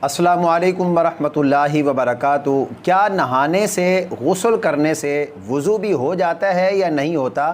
अस्सलामु अलैकुम वरहमतुल्लाहि वबरकातुहू। क्या नहाने से, गुस्ल करने से वज़ू भी हो जाता है या नहीं होता?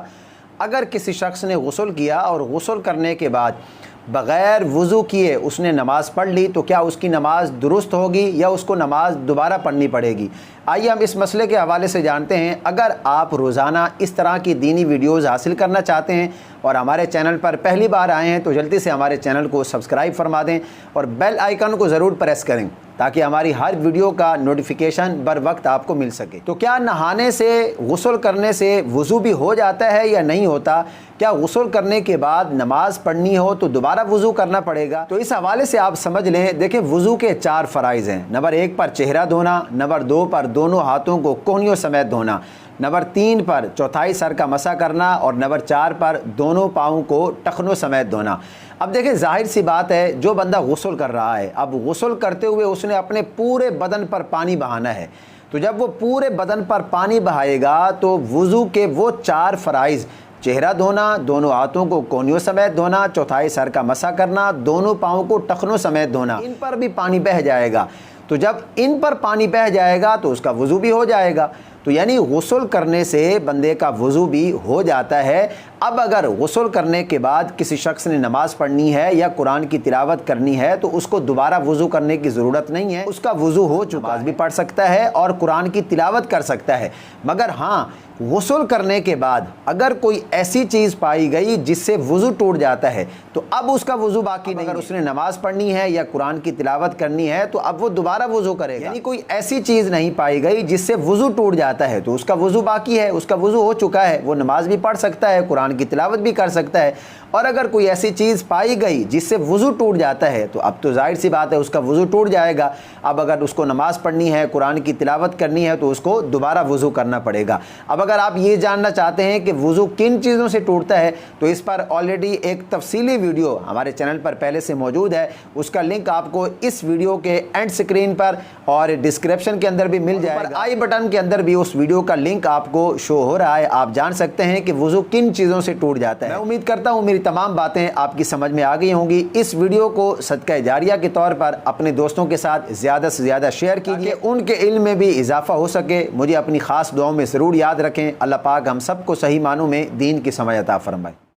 अगर किसी शख्स ने गुस्ल किया और गुस्ल करने के बाद बग़ैर वज़ू किए उसने नमाज़ पढ़ ली तो क्या उसकी नमाज़ दुरुस्त होगी या उसको नमाज़ दोबारा पढ़नी पड़ेगी? आइए हम इस मसले के हवाले से जानते हैं। अगर आप रोज़ाना इस तरह की दीनी वीडियोज़ हासिल करना चाहते हैं और हमारे चैनल पर पहली बार आए हैं तो जल्दी से हमारे चैनल को सब्सक्राइब फरमा दें और बेल आइकन को ज़रूर प्रेस करें ताकि हमारी हर वीडियो का नोटिफिकेशन बर वक्त आपको मिल सके। तो क्या नहाने से, गुस्ल करने से वज़ू भी हो जाता है या नहीं होता? क्या गुस्ल करने के बाद नमाज पढ़नी हो तो दोबारा वज़ू करना पड़ेगा? तो इस हवाले से आप समझ लें। देखिए, वज़ू के 4 फ़राइज़ हैं। नंबर 1 पर चेहरा धोना, नंबर 2 पर दोनों हाथों को कोहनियों समेत धोना, नंबर 3 पर चौथाई सर का मसा करना और नंबर 4 पर दोनों पाँव को टखनों समेत धोना। अब देखिए, ज़ाहिर सी बात है, जो बंदा गुस्ल कर रहा है, अब गुस्ल करते हुए उसने अपने पूरे बदन पर पानी बहाना है, तो जब वो पूरे बदन पर पानी बहाएगा तो वज़ू के वो 4 फ़राइज़, चेहरा धोना, दोनों हाथों को कोहनियों समेत धोना, चौथाई सर का मसा करना, दोनों पाँव को टखनों समेत धोना, इन पर भी पानी बह जाएगा। तो जब इन पर पानी बह जाएगा तो उसका वज़ू भी हो जाएगा। तो यानी गुस्ल करने से बंदे का वज़ू भी हो जाता है। अब अगर गुस्ल करने के बाद किसी शख्स ने नमाज़ पढ़नी है या कुरान की तिलावत करनी है तो उसको दोबारा वज़ू करने की ज़रूरत नहीं है। उसका वज़ू हो चुका भी पढ़ सकता है और कुरान की तिलावत कर सकता है। मगर हाँ, गुस्ल करने के बाद अगर कोई ऐसी चीज़ पाई गई जिससे वज़ू टूट जाता है तो अब उसका वज़ू बाकी नहीं। अगर उसने नमाज़ पढ़नी है या कुरान की तिलावत करनी है तो अब वो दोबारा वज़ू करेगा। यानी कोई ऐसी चीज़ नहीं पाई गई जिससे वज़ू टूट जाता है तो उसका वज़ू बाकी है, उसका वज़ू हो चुका है, वो नमाज भी पढ़ सकता है, कुरान की तिलावत भी कर सकता है। और अगर कोई ऐसी चीज़ पाई गई जिससे वज़ू टूट जाता है तो अब तो ज़ाहिर सी बात है उसका वज़ू टूट जाएगा। अब अगर उसको नमाज़ पढ़नी है, कुरान की तिलावत करनी है तो उसको दोबारा वज़ू करना पड़ेगा। अब अगर आप ये जानना चाहते हैं कि वज़ू किन चीज़ों से टूटता है तो इस पर ऑलरेडी एक तफसीली वीडियो हमारे चैनल पर पहले से मौजूद है। उसका लिंक आपको इस वीडियो के एंड स्क्रीन पर और डिस्क्रिप्शन के अंदर भी मिल जाएगा। आई बटन के अंदर भी उस वीडियो का लिंक आपको शो हो रहा है। आप जान सकते हैं कि वज़ू किन चीज़ों से टूट जाता है। मैं उम्मीद करता हूँ मेरी तमाम बातें आपकी समझ में आ गई होंगी। इस वीडियो को सदका जारिया के तौर पर अपने दोस्तों के साथ ज़्यादा से ज़्यादा शेयर कीजिए, उनके इल्म में भी इजाफा हो सके। मुझे अपनी ख़ास दुआओं में ज़रूर याद रखें। अल्लाह पाक हम सबको सही मानों में दीन की समझ अता फरमाए।